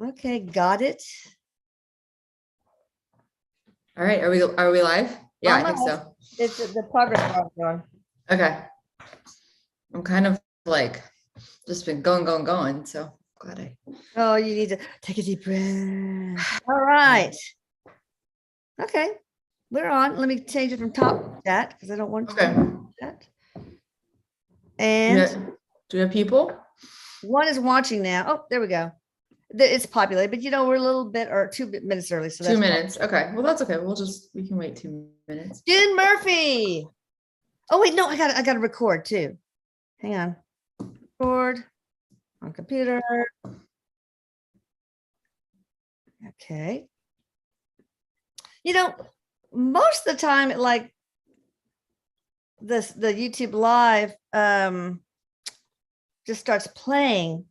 Okay, got it. All right, are we live? Yeah, I think Almost. so. It's the progress bar going. Okay. I'm kind of like just been going. So glad I. Oh, you need to take a deep breath. All right. Okay, we're on. Let me change it from top to that because I don't want Okay. that. Do And we have people? one is watching now. Oh, there we go. It's populated, but we're a little bit or 2 minutes early. So 2 minutes. Okay. Well, that's okay. We can wait 2 minutes. June Murphy. Oh, wait, no, I got to record too. Hang on. Record on computer. Okay. Most of the time, like the YouTube live just starts playing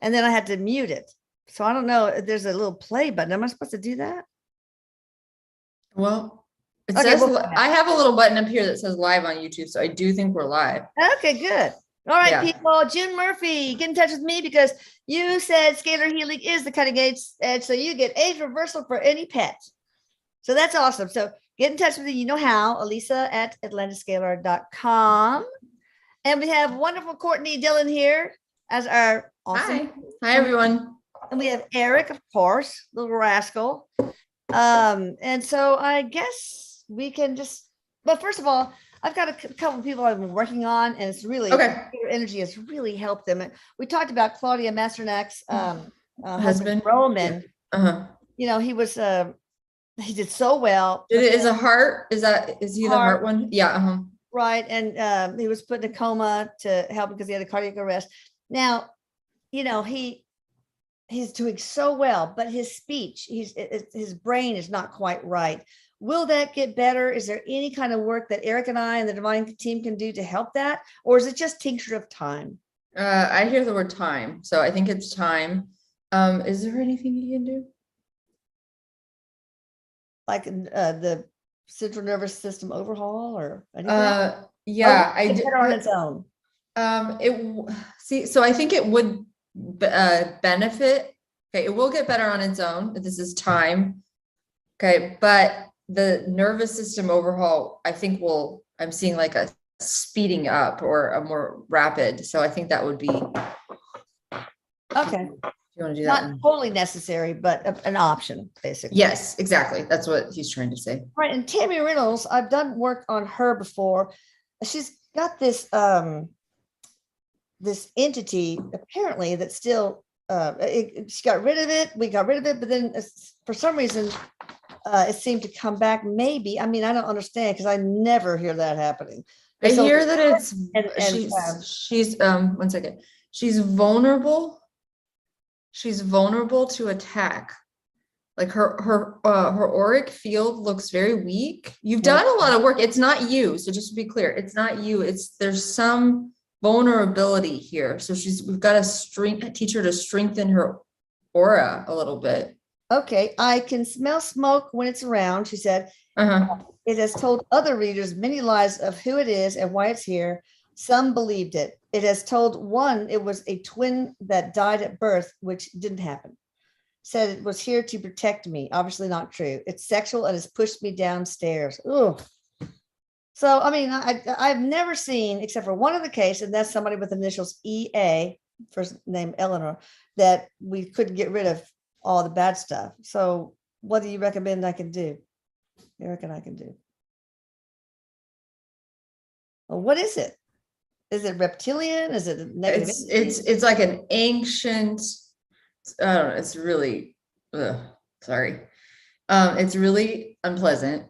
and then I had to mute it. So I don't know if there's a little play button. Am I supposed to do that? Well, it Okay, says I have a little button up here that says live on YouTube. So I do think we're live. Okay, good. All right, people. June Murphy, get in touch with me because you said scalar healing is the cutting edge, so you get age reversal for any pet. So that's awesome. So get in touch with me. You know how, Elisa at atlantiscalar.com. And we have wonderful Courtney Dillon here as our awesome. Hi, everyone. And we have Eric, of course, little rascal. And so I guess we can just, but first of all, I've got a couple of people I've been working on, and it's really energy has really helped them. We talked about Claudia Masternak's husband Roman. He was he did so well. Is a heart? Is he the heart one? Yeah. Right, and he was put in a coma to help because he had a cardiac arrest. Now, he's doing so well, but his speech, his brain is not quite right. Will that get better? Is there any kind of work that Eric and I and the Divine team can do to help that? Or is it just tincture of time? I hear the word time. So I think it's time. Is there anything you can do? Like the central nervous system overhaul or anything? Yeah, I do on its own. So I think it would benefit. Okay, it will get better on its own. This is time. Okay, but the nervous system overhaul, I think I'm seeing like a speeding up or a more rapid. So I think that would be okay. You want to do that? Not totally necessary, but an option, basically. Yes, exactly. That's what he's trying to say. Right. And Tammy Reynolds, I've done work on her before. She's got this this entity apparently that still she got rid of it. We got rid of it, but then for some reason it seemed to come back. Maybe, I mean, I don't understand because I never hear that happening. I hear that it's she's 1 second. She's vulnerable. She's vulnerable to attack. Like her auric field looks very weak. You've done a lot of work. It's not you. So just to be clear, it's not you. There's some vulnerability here. So we've got to teach her to strengthen her aura a little bit. Okay. I can smell smoke when it's around, she said. It has told other readers many lies of who it is and why it's here. Some believed it. It has told one it was a twin that died at birth, which didn't happen. Said it was here to protect me. Obviously not true. It's sexual and has pushed me downstairs. Ooh. So, I mean, I've never seen, except for one other case, and that's somebody with initials EA, first name Eleanor, that we couldn't get rid of all the bad stuff. So what do you recommend I can do? Eric and I can do. Well, what is it? Is it reptilian? Is it negative? It's like an ancient, I don't know, it's really, sorry. It's really unpleasant.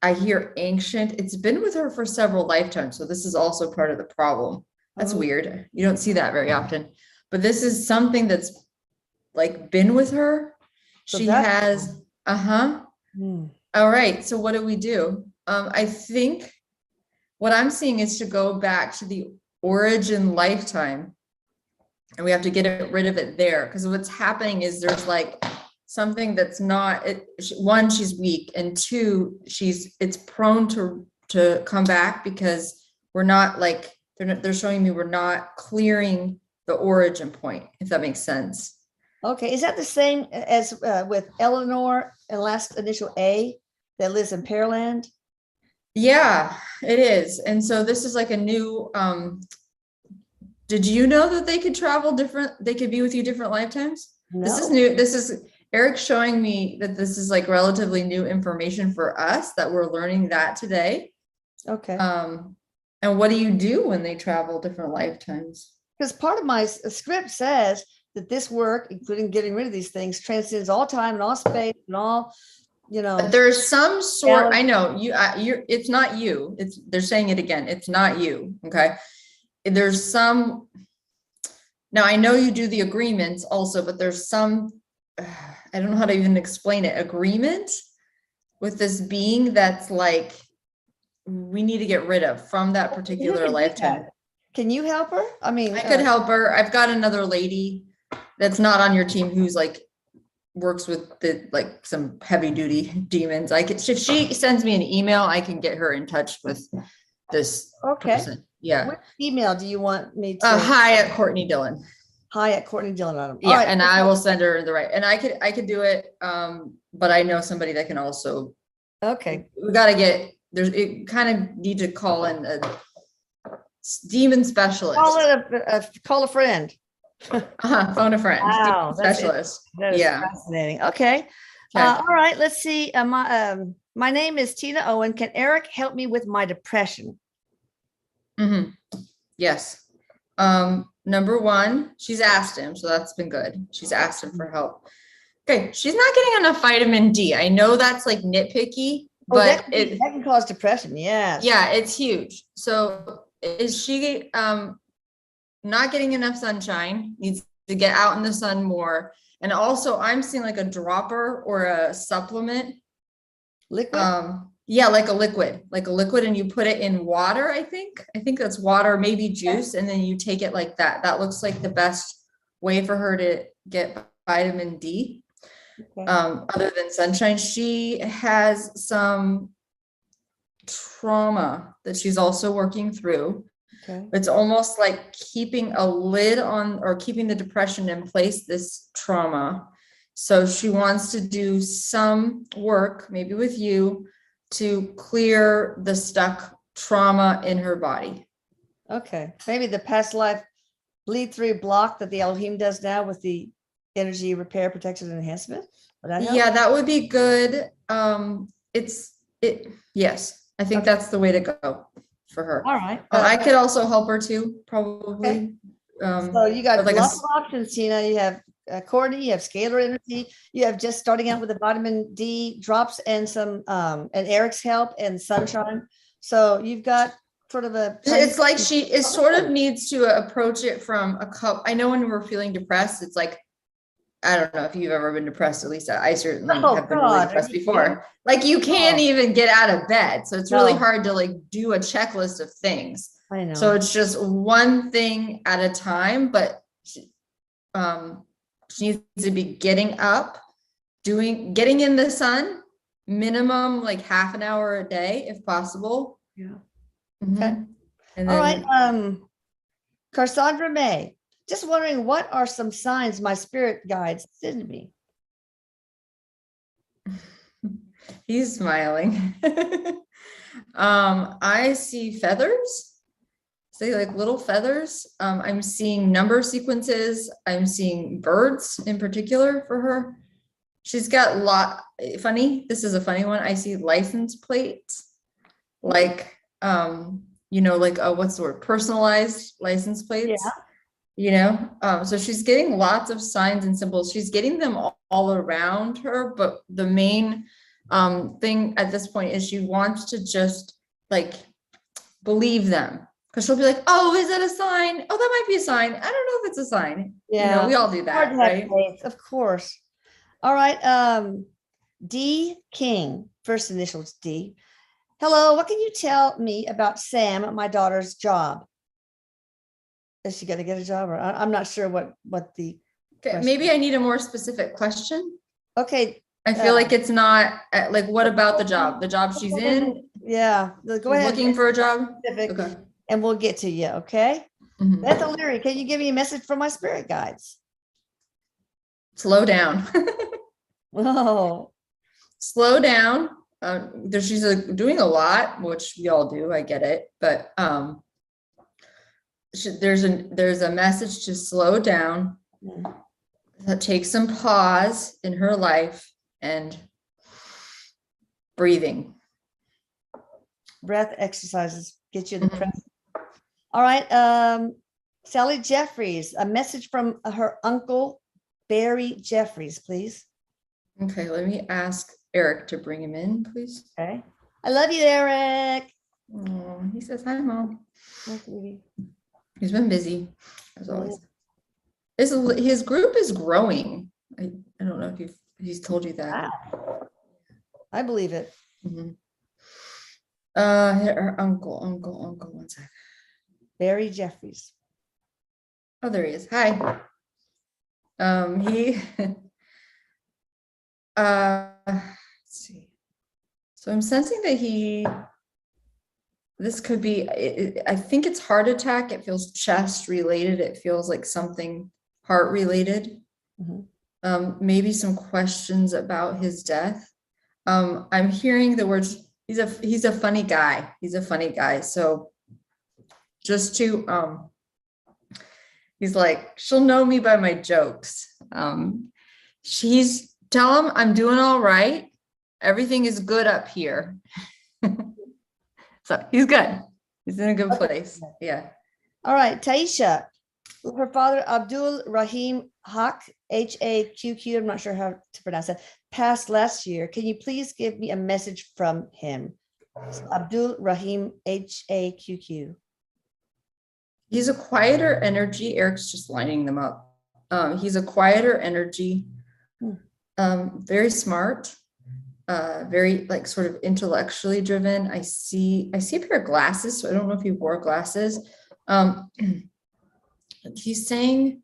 I hear ancient. It's been with her for several lifetimes. So this is also part of the problem. That's weird. You don't see that very often, but this is something that's like been with her. So she has, All right. So what do we do? I think what I'm seeing is to go back to the origin lifetime, and we have to get rid of it there. Because what's happening is there's like something that's not, one, she's weak, and two, it's prone to come back because we're not like, they're showing me we're not clearing the origin point, if that makes sense. Okay. Is that the same as with Eleanor and last initial A that lives in Pearland? Yeah, it is. And so this is like a new, did you know that they could travel they could be with you different lifetimes? No. This is new. This is Eric showing me that this is like relatively new information for us, that we're learning that today. Okay. And what do you do when they travel different lifetimes? Because part of my script says that this work, including getting rid of these things, transcends all time and all space and all, But there's some sort, I know it's not you. They're saying it again. It's not you. Okay. There's some, now I know you do the agreements also, but there's some, I don't know how to even explain it, agreement with this being that's like, we need to get rid of from that particular lifetime. Can you help her? I mean, I could help her. I've got another lady that's not on your team who's like works with the like some heavy duty demons. If she sends me an email, I can get her in touch with this person. Yeah. What email do you want me to? Hi at Courtney Dillon. Hi at Courtney Dillon. Yeah, right. And I will send her the right. And I could do it. But I know somebody that can also. Okay. We got to get it kind of need to call in a demon specialist. Call a friend. Phone a friend. Wow, specialist. That is fascinating. Okay. All right. Let's see. My name is Tina Owen. Can Eric help me with my depression? Yes. Number one, she's asked him, so that's been good. She's asked him for help. Okay. She's not getting enough vitamin D. I know that's like nitpicky, but that can cause depression. Yes. Yeah, it's huge. So is she not getting enough sunshine, needs to get out in the sun more. And also I'm seeing like a dropper or a supplement. Liquid? Yeah, like a liquid, and you put it in water. I think that's water, maybe juice. And then you take it like that. That looks like the best way for her to get vitamin D. Okay. Other than sunshine. She has some trauma that she's also working through. Okay. It's almost like keeping a lid on or keeping the depression in place, this trauma. So she wants to do some work, maybe with you, to clear the stuck trauma in her body. Okay. Maybe the past life bleed through block that the Elohim does now with the energy repair, protection, and enhancement. Yeah, that would be good. Yes, I think that's the way to go for her. All right. I could also help her too, probably. Okay. So you got like lots of options, Tina. You have Courtney, you have scalar energy, you have just starting out with the vitamin D drops and some and Eric's help and sunshine. So you've got sort of it's like she is sort of needs to approach it from a cup. I know when we're feeling depressed, it's like, I don't know if you've ever been depressed, at least I certainly have been really depressed before. Like you can't even get out of bed. So it's really hard to like do a checklist of things. I know. So it's just one thing at a time, but she needs to be getting up, getting in the sun, minimum like half an hour a day, if possible. Yeah. Mm-hmm. Okay. And then, all right. Cassandra May. Just wondering, what are some signs my spirit guides send me? He's smiling. I see feathers, say like little feathers. I'm seeing number sequences. I'm seeing birds in particular for her. She's got this is a funny one. I see license plates, like, what's the word? Personalized license plates. Yeah. So she's getting lots of signs and symbols. She's getting them all around her, but the main thing at this point is she wants to just like believe them, because she'll be like, oh, is that a sign? Oh, that might be a sign. I don't know if it's a sign. Yeah, we all do that, right? Of course. All right. D King, first initials D. Hello, what can you tell me about Sam, my daughter's job? Is she going to get a job, or I'm not sure what the. Okay, maybe I need a more specific question. Okay. I feel like it's not like, what about the job? The job she's in? Yeah. Go ahead. Looking for a job? Okay. And we'll get to you. Okay. Mm-hmm. Beth O'Leary, can you give me a message from my spirit guides? slow down. Oh, Slow down. She's doing a lot, which we all do. I get it, but there's a message to slow down, take some pause in her life, and breathing. Breath exercises get you in the present. All right. Sally Jeffries, a message from her uncle, Barry Jeffries, please. Okay, let me ask Eric to bring him in, please. Okay. I love you, Eric. Oh, he says, hi, Mom. Hi, sweetie. He's been busy, as always. His group is growing. I don't know if he's told you that. Wow. I believe it. Her uncle, one second. Barry Jeffries. Oh, there he is. Hi. Let's see. So I'm sensing that this could be, I think it's heart attack. It feels chest related. It feels like something heart related. Maybe some questions about his death. I'm hearing the words, he's a funny guy. He's a funny guy. So just to, he's like, she'll know me by my jokes. Tell him I'm doing all right. Everything is good up here. So he's good. He's in a good place. Yeah. All right. Taisha, her father, Abdul Rahim Haq, H-A-Q-Q, I'm not sure how to pronounce it, passed last year. Can you please give me a message from him? So Abdul Rahim, H-A-Q-Q. He's a quieter energy. Eric's just lining them up. He's a quieter energy, very smart, very like sort of intellectually driven. I see a pair of glasses, so I don't know if he wore glasses. He's saying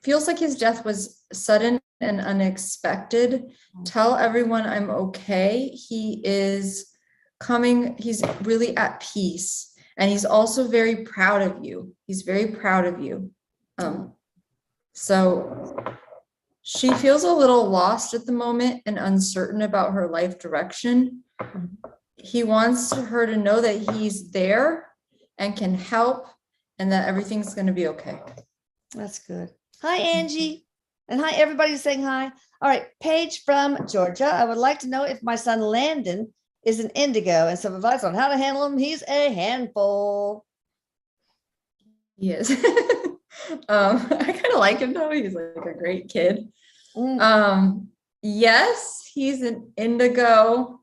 feels like his death was sudden and unexpected. Tell everyone I'm okay. He is coming. He's really at peace, and he's also very proud of you. He's very proud of you. So she feels a little lost at the moment and uncertain about her life direction. He wants her to know that he's there and can help, and that everything's going to be okay. That's good. Hi, Angie. And hi, everybody saying hi. All right, Paige from Georgia. I would like to know if my son Landon is an indigo and some advice on how to handle him. He's a handful. Yes. I kind of like him though. He's like a great kid. Yes, he's an indigo,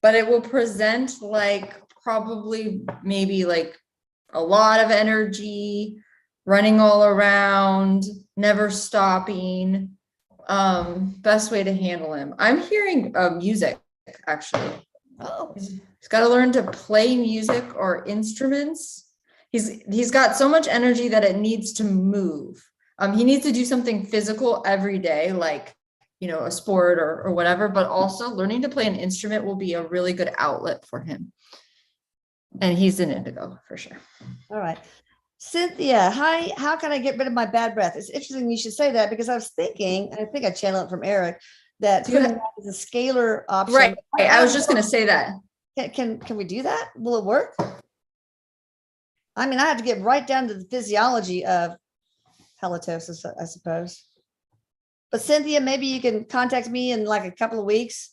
but it will present like probably maybe like a lot of energy, running all around, never stopping. Best way to handle him. I'm hearing music actually. Oh, he's got to learn to play music or instruments. He's got so much energy that it needs to move. He needs to do something physical every day, like, a sport or whatever, but also learning to play an instrument will be a really good outlet for him. And he's an indigo for sure. All right. Cynthia, hi. How can I get rid of my bad breath? It's interesting you should say that, because I was thinking, and I think I channeled it from Eric, that putting that as a scalar option. Right. I was just going to say that. Can we do that? Will it work? I mean, I have to get right down to the physiology of halitosis, I suppose. But Cynthia, maybe you can contact me in like a couple of weeks.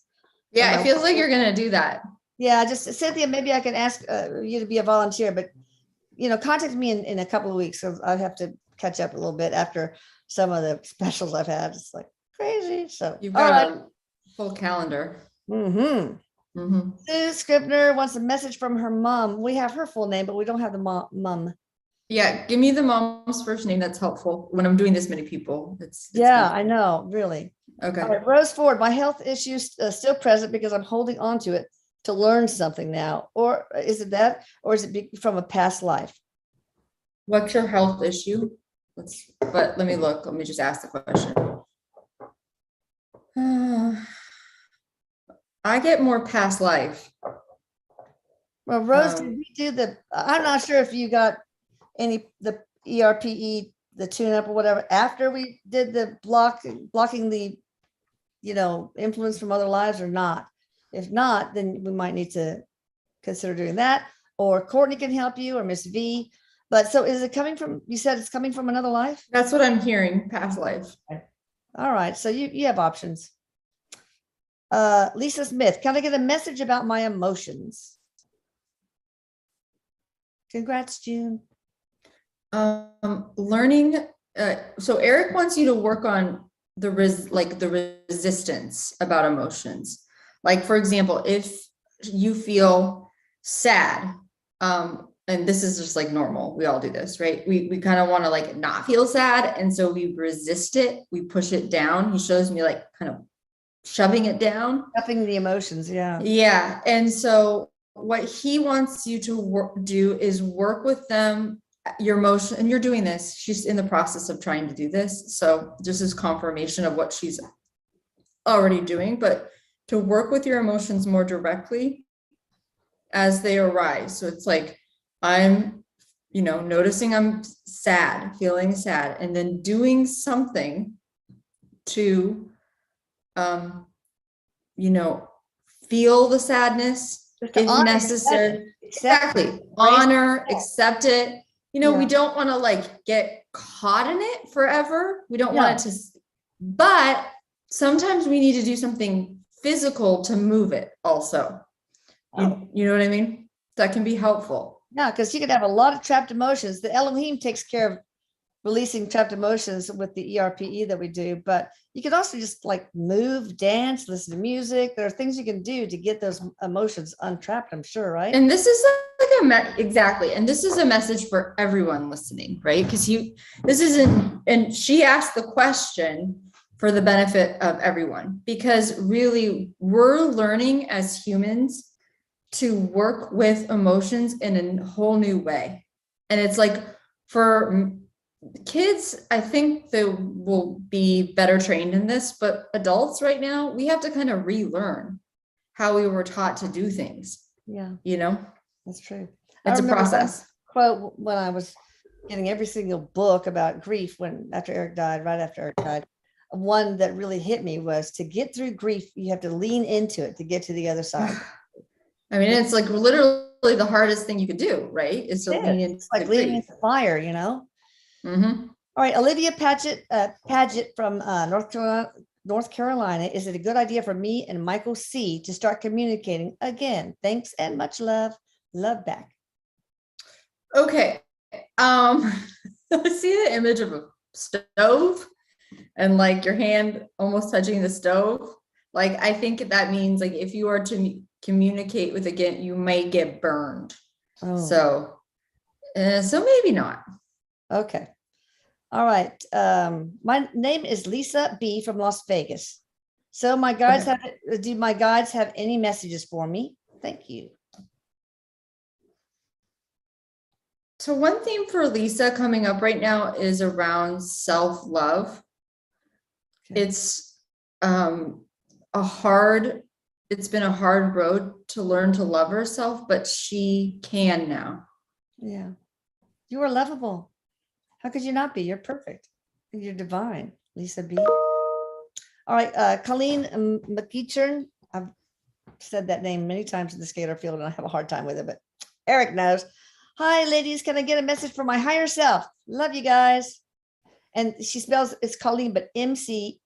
Yeah, it feels like you're going to do that. Yeah, just Cynthia, maybe I can ask you to be a volunteer, but contact me in a couple of weeks. So I have to catch up a little bit after some of the specials I've had. It's like crazy. So you've got a full calendar. Sue Scribner wants a message from her mom. We have her full name, but we don't have the mom. Yeah, give me the mom's first name. That's helpful when I'm doing this many people. It's yeah, I know, really. Okay. All right, Rose Ford, my health issues still present because I'm holding on to it to learn something now. Or is it that, or is it from a past life? What's your health issue? But let me look. Let me just ask the question. I get more past life. Well, Rose, did we do I'm not sure if you got the ERPE, the tune up or whatever after we did the blocking the, influence from other lives or not? If not, then we might need to consider doing that, or Courtney can help you, or Miss V. But so is it coming from, you said it's coming from another life? That's what I'm hearing, past life. All right. So you have options. Lisa Smith, can I get a message about my emotions? Congrats, June. Learning. So Eric wants you to work on the resistance about emotions. Like, for example, if you feel sad, and this is just like normal, we all do this, right? We kind of want to like not feel sad, and so we resist it, we push it down. He shows me like kind of shoving it down, stuffing the emotions. Yeah. And so what he wants you to do is work with them, your emotion, and you're doing this. She's in the process of trying to do this, so this is confirmation of what she's already doing, but to work with your emotions more directly as they arise. So it's like, I'm, noticing I'm sad, feeling sad, and then doing something to, feel the sadness if necessary. Exactly. Honor, accept it. We don't want to like get caught in it forever. We don't want it to, but sometimes we need to do something physical to move it also. You know what I mean? That can be helpful. Yeah, because you could have a lot of trapped emotions. The Elohim takes care of releasing trapped emotions with the ERPE that we do, but you could also just like move, dance, listen to music. There are things you can do to get those emotions untrapped, I'm sure, right? And this is like exactly. And this is a message for everyone listening, right? Because this isn't, and she asked the question for the benefit of everyone, because really we're learning as humans to work with emotions in a whole new way. And it's like, for kids, I think they will be better trained in this, but adults right now, we have to kind of relearn how we were taught to do things. Yeah. That's true. It's a process. Quote when I was getting every single book about grief right after Eric died, one that really hit me was, to get through grief, you have to lean into it to get to the other side. I mean, it's like literally the hardest thing you could do, right? Is to lean into, it's like leaning into fire, Mm-hmm. All right, Olivia Paget from North Carolina. Is it a good idea for me and Michael C to start communicating again? Thanks and much love. Love back. Okay. I see the image of a stove and like your hand almost touching the stove. Like, I think that means like if you are to communicate with again, you may get burned. So maybe not. Okay. All right. My name is Lisa B from Las Vegas. So my guides do my guides have any messages for me? Thank you. So one theme for Lisa coming up right now is around self-love. Okay. It's been a hard road to learn to love herself, but she can now. Yeah. You are lovable. How could you not be? You're perfect. You're divine, Lisa B. All right, Colleen McEachern. I've said that name many times in the scalar field and I have a hard time with it, but Eric knows. Hi, ladies. Can I get a message for my higher self? Love you guys. And she spells, it's Colleen, but MCEACHERN.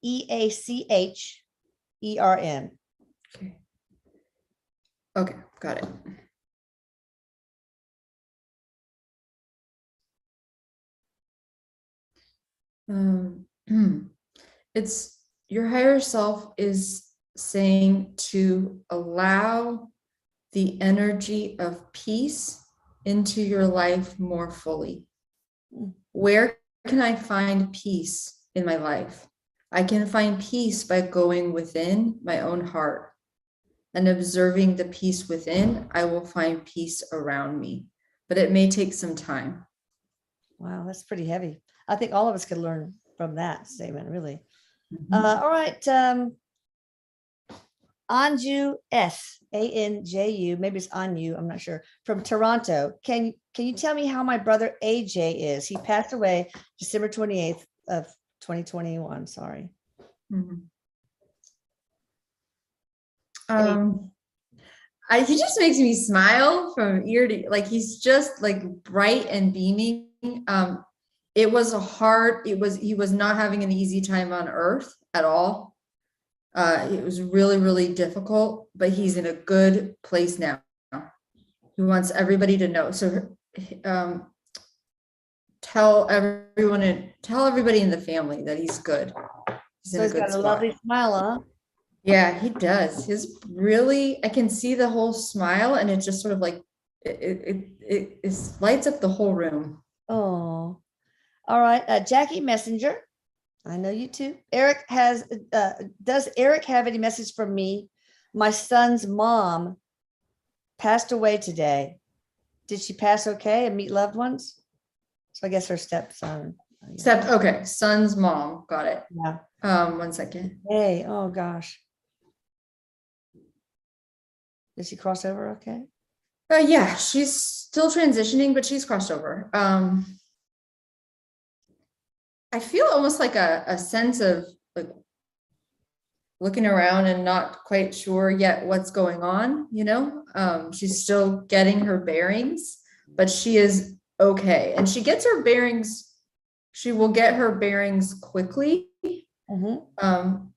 Okay, got it. It's your higher self is saying to allow the energy of peace into your life more fully. Where can I find peace in my life? I can find peace by going within my own heart and observing the peace within. I will find peace around me, but it may take some time. Wow, that's pretty heavy. I think all of us could learn from that statement, really. All right. Anju S, Anju, maybe it's Anju, I'm not sure, from Toronto. Can you tell me how my brother AJ is? He passed away December 28th of 2021. Sorry. Mhm. He just makes me smile from ear to, like, he's just like bright and beaming. He was not having an easy time on earth at all. It was really, really difficult, but he's in a good place now. He wants everybody to know. So, tell everybody in the family that he's good. So he's got a lovely smile, huh? Yeah, he does. I can see the whole smile, and it just sort of like it lights up the whole room. Oh, all right. Jackie Messenger, I know you too. Does Eric have any message from me? My son's mom passed away today. Did she pass okay and meet loved ones? So I guess her stepson. Okay, son's mom. Got it. Yeah. 1 second. Hey, oh gosh. Did she cross over okay? Yeah, she's still transitioning, but she's crossed over. I feel almost like a sense of like looking around and not quite sure yet what's going on, she's still getting her bearings, but she is okay. And she will get her bearings quickly. Mm-hmm.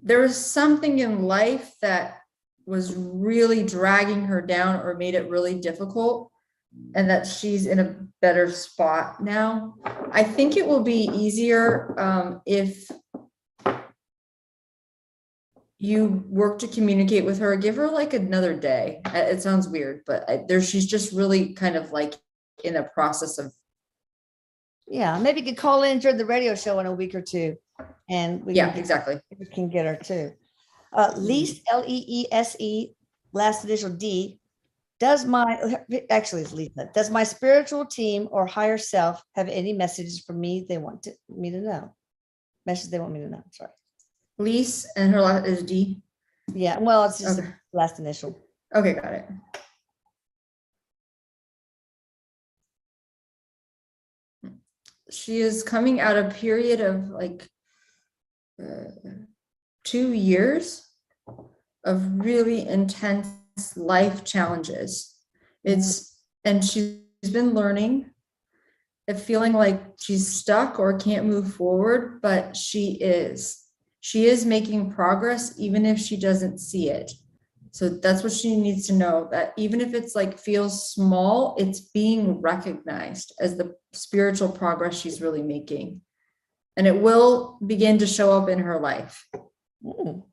There was something in life that was really dragging her down or made it really difficult, and that she's in a better spot now. I think it will be easier if you work to communicate with her. Give her like another day. It sounds weird, but she's just really kind of like in a process of. Yeah, maybe you could call in during the radio show in a week or two, and we can get her too. Lease, Leese, last initial D. Does my spiritual team or higher self have any messages for me they want me to know? Message they want me to know. Sorry. Lease, and her last is D. Yeah, well, it's just the last initial. Okay, got it. She is coming out a period of like 2 years of really intense life challenges. And she's been learning, feeling like she's stuck or can't move forward, but she is making progress, even if she doesn't see it. So that's what she needs to know, that even if it's like feels small, it's being recognized as the spiritual progress she's really making. And it will begin to show up in her life. Ooh,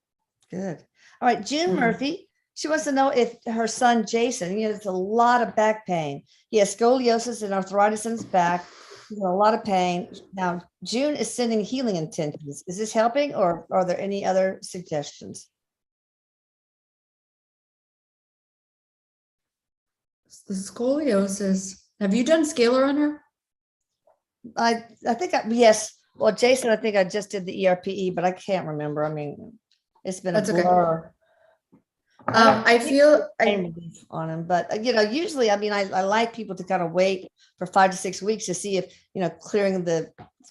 good. All right, June Murphy. She wants to know if her son, Jason, it's a lot of back pain. He has scoliosis and arthritis in his back. He's in a lot of pain. Now, June is sending healing intentions. Is this helping, or are there any other suggestions? The scoliosis. Have you done scalar on her? I think yes. Well, Jason, I think I just did the ERPE, but I can't remember. I mean, it's been a blur. Okay. I feel on him, but usually, I mean, I like people to kind of wait for 5 to 6 weeks to see if, clearing the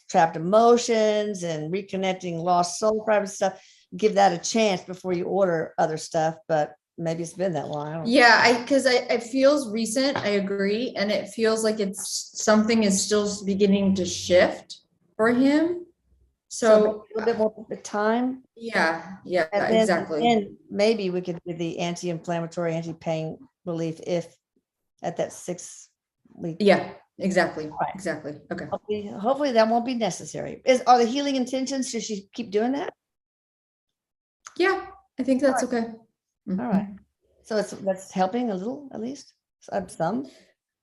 trapped emotions and reconnecting lost soul private stuff, give that a chance before you order other stuff. But maybe it's been that long. Yeah, because it feels recent. I agree. And it feels like something is still beginning to shift for him. So a little bit more time. Yeah, and exactly. And maybe we could do the anti-inflammatory, anti-pain relief if at that 6 week. Yeah, exactly. Right. Exactly. Okay. Hopefully that won't be necessary. Are the healing intentions? Should she keep doing that? Yeah, I think that's okay. Mm-hmm. All right. So that's helping a little, at least some.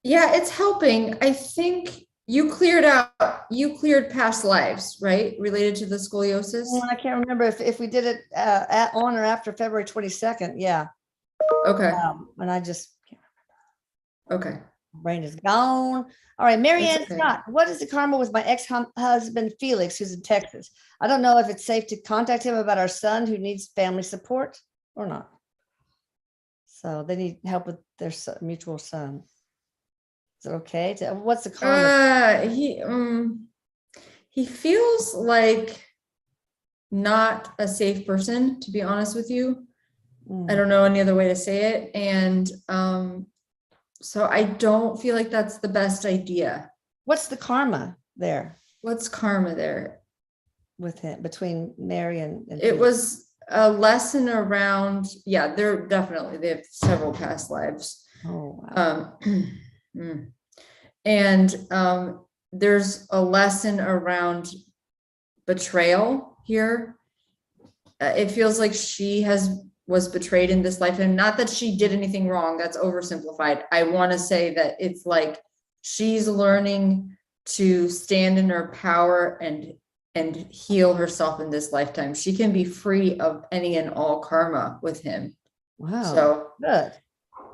Yeah, it's helping. I think you cleared past lives, right? Related to the scoliosis. Well, I can't remember if we did it on or after February 22nd. Yeah. Okay. And I just can't remember. Okay. Brain is gone. All right, Marianne Scott. What is the karma with my ex-husband Felix, who's in Texas? I don't know if it's safe to contact him about our son who needs family support. or not? So they need help with their mutual son. Is it okay? What's the karma? He feels like not a safe person, to be honest with you. I don't know any other way to say it. And so I don't feel like that's the best idea. What's the karma there? What's karma there? With him, between Mary and it was a lesson around, yeah, they have several past lives. Oh, wow. And there's a lesson around betrayal here. It feels like she was betrayed in this life, and not that she did anything wrong. That's oversimplified. I want to say that it's like she's learning to stand in her power and heal herself in this lifetime. She can be free of any and all karma with him. Wow. So good.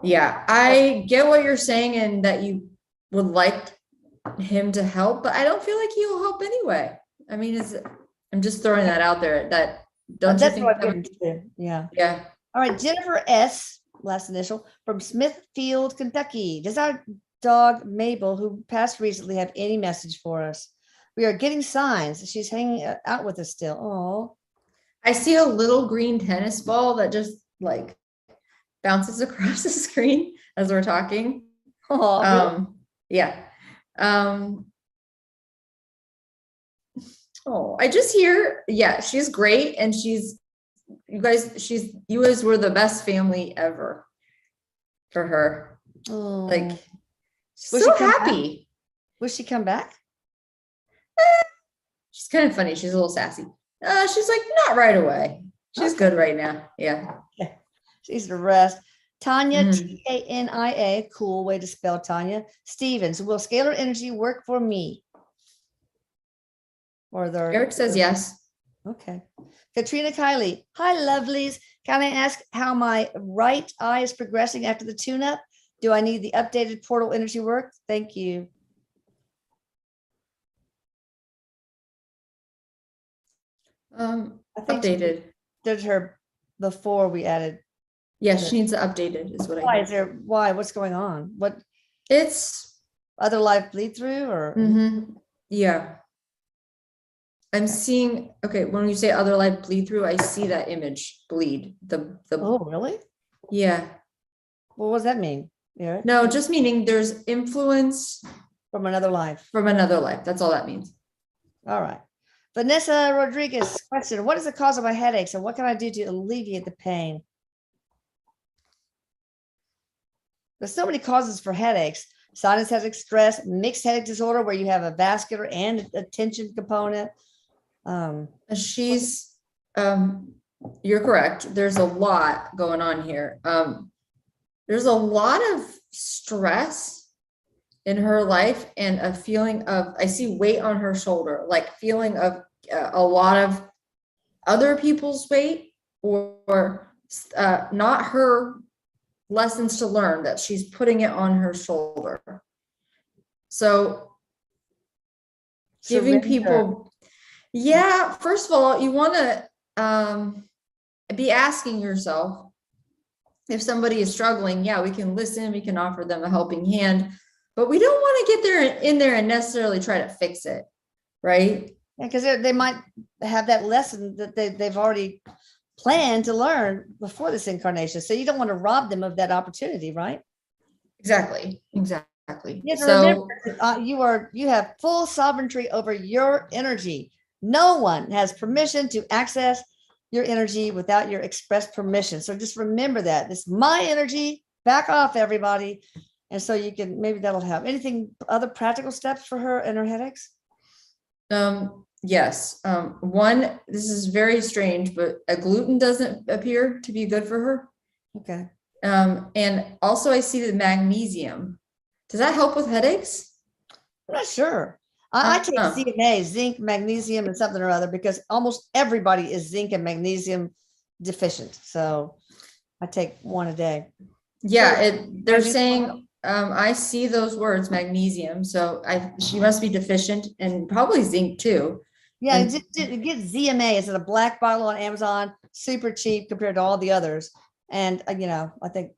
Yeah, I get what you're saying, and that you would like him to help, but I don't feel like he'll help anyway. I mean, I'm just throwing that out there. That don't you think? What I'm getting to. Yeah. Yeah. All right, Jennifer S., last initial, from Smithfield, Kentucky. Does our dog Mabel, who passed recently, have any message for us? We are getting signs. She's hanging out with us still. Oh, I see a little green tennis ball that just like bounces across the screen as we're talking. Oh, really? Yeah. Oh, I just hear, yeah, she's great. And you guys were the best family ever for her. Oh. Like, so happy. Will she come back? She's kind of funny. She's a little sassy. She's like, not right away. She's good right now. Yeah. She's the rest. Tanya, Tania, cool way to spell Tanya. Stevens, will scalar energy work for me? Eric says yes. Okay. Katrina Kiley, hi lovelies. Can I ask how my right eye is progressing after the tune-up? Do I need the updated portal energy work? Thank you. I think updated. Did her before we added. Yeah, she needs to updated is what I hear. Why? What's going on? What? It's other life bleed through or? Yeah. I'm seeing, okay, when you say other life bleed through, I see that image bleed. Oh, really? Yeah. Well, what does that mean? Yeah. No, just meaning there's influence from another life. From another life. That's all that means. All right. Vanessa Rodriguez question: what is the cause of my headaches and what can I do to alleviate the pain? There's so many causes for headaches. Sinus headache, stress, mixed headache disorder, where you have a vascular and a tension component. She's, you're correct. There's a lot going on here. There's a lot of stress in her life and a feeling of, I see weight on her shoulder, like feeling of a lot of other people's weight or not her lessons to learn, that she's putting it on her shoulder. So giving people, yeah, first of all, you want to be asking yourself, if somebody is struggling, yeah, we can listen, we can offer them a helping hand, but we don't want to get in there and necessarily try to fix it, right? Yeah, because they might have that lesson that they've already planned to learn before this incarnation. So you don't want to rob them of that opportunity, right? Exactly. You have to remember, you have full sovereignty over your energy. No one has permission to access your energy without your express permission. So just remember that. This is my energy. Back off, everybody. And so you can, maybe that'll help. Anything other practical steps for her and her headaches? Yes. One, this is very strange, but gluten doesn't appear to be good for her. Okay. And also I see the magnesium. Does that help with headaches? I'm not sure. I take ZMA, zinc, magnesium, and something or other, because almost everybody is zinc and magnesium deficient. So I take one a day. Yeah, they're saying, I see those words, magnesium. So she must be deficient, and probably zinc too. Yeah, get ZMA. It's in a black bottle on Amazon. super cheap compared to all the others. And, I think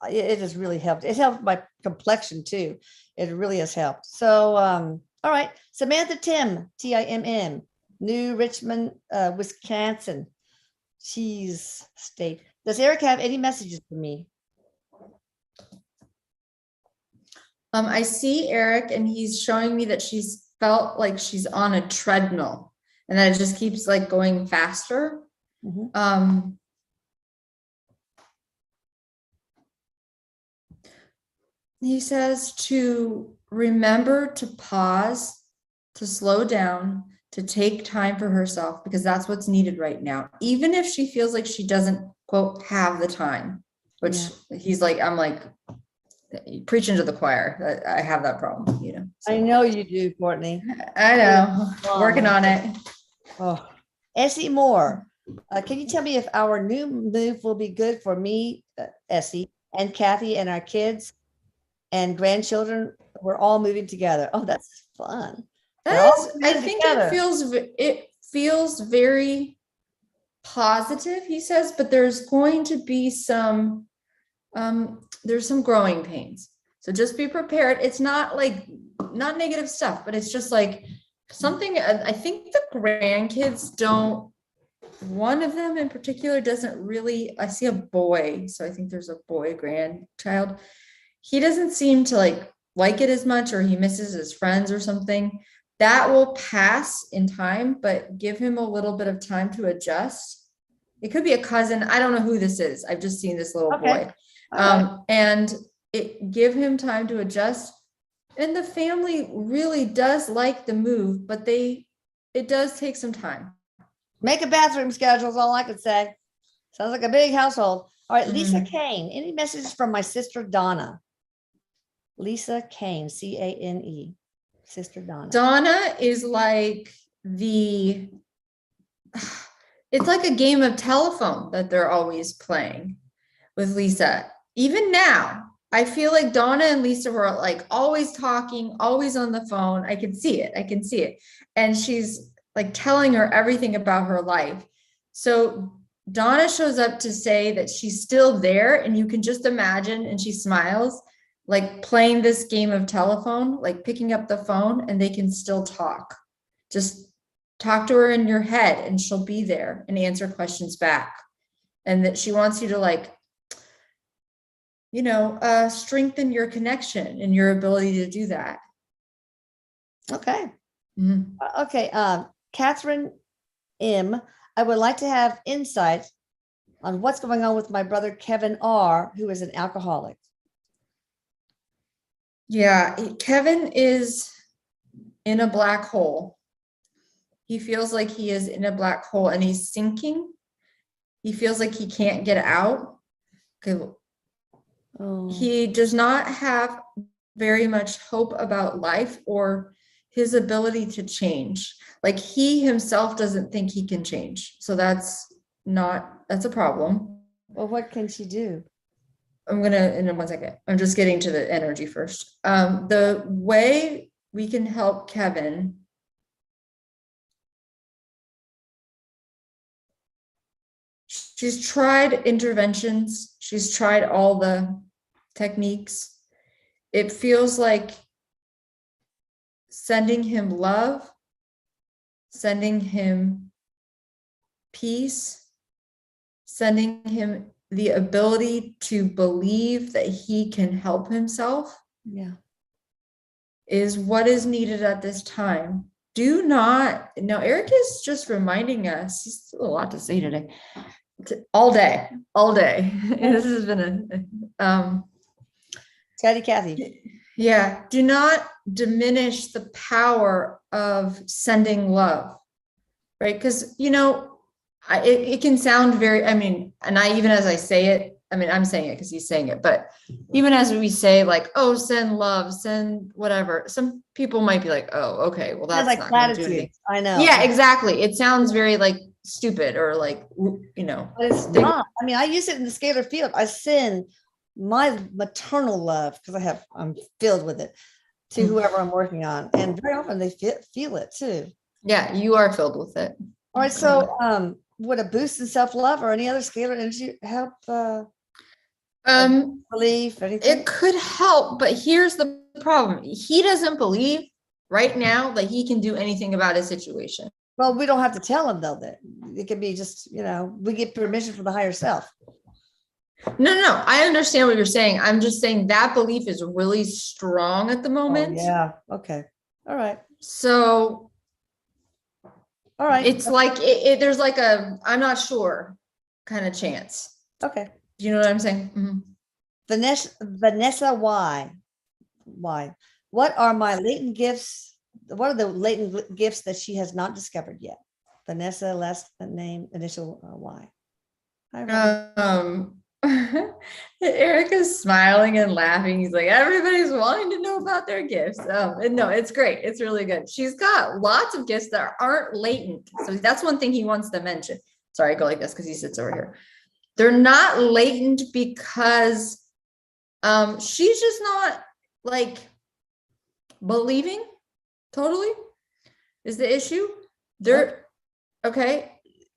it has really helped. It helped my complexion too. It really has helped. So, all right. Samantha Timm, Timm, New Richmond, Wisconsin, Cheese State. Does Eric have any messages for me? I see Eric, and he's showing me that she's felt like she's on a treadmill, and that it just keeps like going faster. Mm-hmm. He says to remember to pause, to slow down, to take time for herself, because that's what's needed right now. Even if she feels like she doesn't, quote, have the time, which he's like, I'm like, preaching to the choir. I have that problem, So. I know you do, Courtney. I know. Working on it. Oh, Essie Moore. Can you tell me if our new move will be good for me, Essie, and Kathy, and our kids and grandchildren? We're all moving together. Oh, that's fun. I think it feels very positive, he says, but there's going to be some there's some growing pains. So just be prepared. It's not negative stuff, but it's just like something. I think the grandkids don't, one of them in particular doesn't really, I see a boy. So I think there's a boy grandchild. He doesn't seem to like it as much, or he misses his friends or something. That will pass in time, but give him a little bit of time to adjust. It could be a cousin. I don't know who this is. I've just seen this little boy. And give him time to adjust. And the family really does like the move, but it does take some time. Make a bathroom schedule is all I could say. Sounds like a big household. All right, Lisa Kane. Any messages from my sister Donna? Lisa Kane, Cane, Sister Donna. Donna is like it's like a game of telephone that they're always playing with Lisa. Even now, I feel like Donna and Lisa were like always talking, always on the phone. I can see it. And she's like telling her everything about her life. So Donna shows up to say that she's still there, and you can just imagine, and she smiles, like playing this game of telephone, like picking up the phone, and they can still talk. Just talk to her in your head, and she'll be there and answer questions back. And that she wants you to strengthen your connection and your ability to do that. Okay. Okay. Catherine M. I would like to have insight on what's going on with my brother, Kevin R., who is an alcoholic. Yeah. Kevin is in a black hole. He feels like he is in a black hole and he's sinking. He feels like he can't get out. Okay. He does not have very much hope about life or his ability to change. Like he himself doesn't think he can change. So that's a problem. Well, what can she do? In 1 second. I'm just getting to the energy first. The way we can help Kevin. She's tried interventions. She's tried all the techniques. It feels like sending him love, sending him peace, sending him the ability to believe that he can help himself. Yeah. Is what is needed at this time. Now Eric is just reminding us, he's still a lot to say today. All day. This has been Chatty Cathy. Yeah. Do not diminish the power of sending love, right? Because, it can sound very, and even as I say it, I'm saying it because he's saying it, but even as we say send love, send whatever, some people might be like, oh, okay, well, that's like not platitudes. I know. Yeah, exactly. It sounds very stupid or But it's not. I use it in the scalar field. I send my maternal love because I'm filled with it to whoever I'm working on, and very often they feel it too. Yeah, you are filled with it. All right, so would a boost in self-love or any other scalar energy help belief, anything? It could help, but here's the problem. He doesn't believe right now that he can do anything about his situation. Well, we don't have to tell him though, that it can be just, we get permission from the higher self. No, I understand what you're saying. I'm just saying that belief is really strong at the moment. Oh, yeah. Okay. All right. So, all right. It's like, there's like I'm not sure kind of chance. Okay. Do you know what I'm saying? Mm-hmm. Vanessa, why? What are my latent gifts? What are the latent gifts that she has not discovered yet? Vanessa, last name, initial Y. Eric is smiling and laughing. He's like, everybody's wanting to know about their gifts. And no, it's great. It's really good. She's got lots of gifts that aren't latent. So that's one thing he wants to mention. Sorry, I go like this because he sits over here. They're not latent because she's just not like believing totally is the issue. Okay.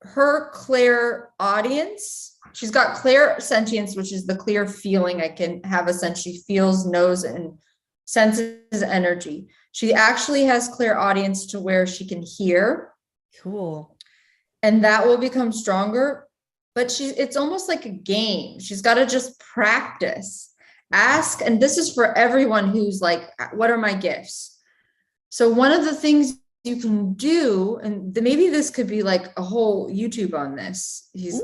Her clear audience, she's got clear sentience, which is the clear feeling. I can have a sense. She feels, knows, and senses energy. She actually has clear audience to where she can hear. Cool. And that will become stronger. But it's almost like a game. She's got to just practice. Ask, and this is for everyone who's like, what are my gifts? So one of the things you can do, and maybe this could be like a whole YouTube on this. He's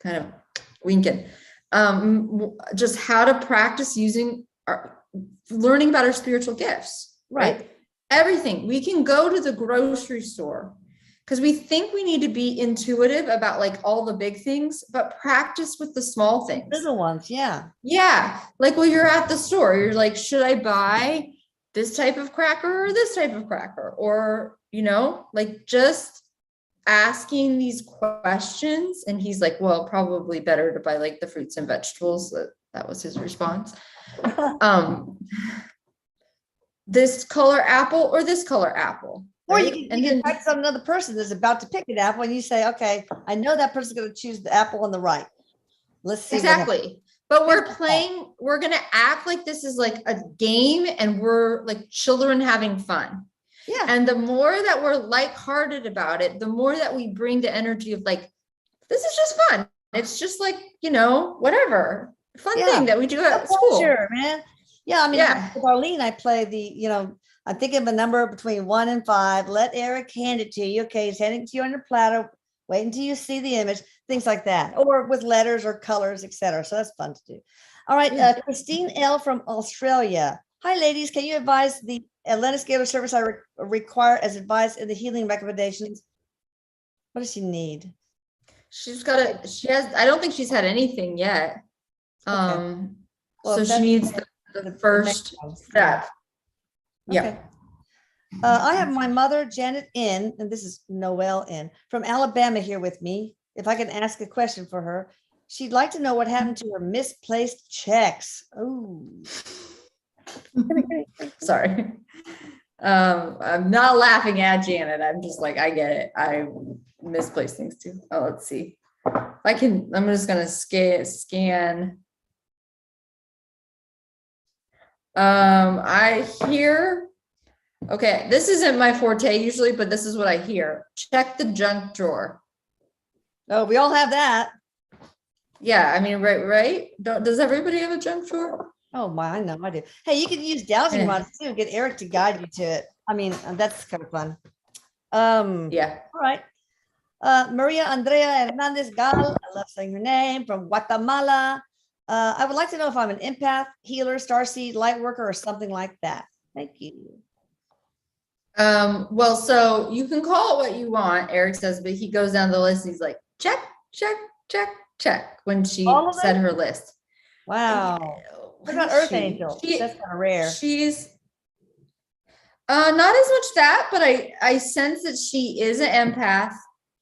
kind of winking. Just how to practice learning about our spiritual gifts, right? Everything. We can go to the grocery store because we think we need to be intuitive about like all the big things, but practice with the small things. Little ones, yeah. Yeah. Like when you're at the store, you're like, should I buy this type of cracker or this type of cracker? Or, like just asking these questions. And he's like, well, probably better to buy like the fruits and vegetables. That was his response. This color apple or this color apple. Or right? you can practice on another person that's about to pick an apple and you say, okay, I know that person's going to choose the apple on the right. Let's see. Exactly. But we're going to act like this is like a game and we're like children having fun. Yeah. And the more that we're lighthearted about it, the more that we bring the energy of like, this is just fun. It's just like, whatever fun thing that we do at school. Sure, man. Yeah. I mean, with Arlene, I play I'm thinking of a number between 1 and 5. Let Eric hand it to you. Okay. He's handing it to you on your platter. Wait until you see the image, things like that, or with letters or colors, etc. So that's fun to do. All right. Christine L. from Australia. Hi, ladies. Can you advise the Atlantis Scalar service I require as advised in the healing recommendations? What does she need? I don't think she's had anything yet. Okay. So she needs the first step. Yeah. Okay. I have my mother, Janet N., and this is Noelle N., from Alabama here with me. If I can ask a question for her, she'd like to know what happened to her misplaced checks. Oh, sorry. I'm not laughing at Janet. I'm just like, I get it. I misplace things too. Oh, let's see. I'm just going to scan. I hear, okay, this isn't my forte usually, but this is what I hear. Check the junk drawer. Oh, we all have that. Yeah, I mean, right? Does everybody have a junk drawer? Oh my, I know I do. Hey, you can use dowsing rods too. Get Eric to guide you to it. I mean, that's kind of fun. Yeah. All right. Maria Andrea Hernandez Gal, I love saying her name, from Guatemala. I would like to know if I'm an empath, healer, starseed, light worker, or something like that. Thank you. Well, so you can call it what you want, Eric says, but he goes down the list and he's like, check, check, check, check, when she said her list. Wow. What about Earth Angel? That's kind of rare. She's not as much that, but I sense that she is an empath.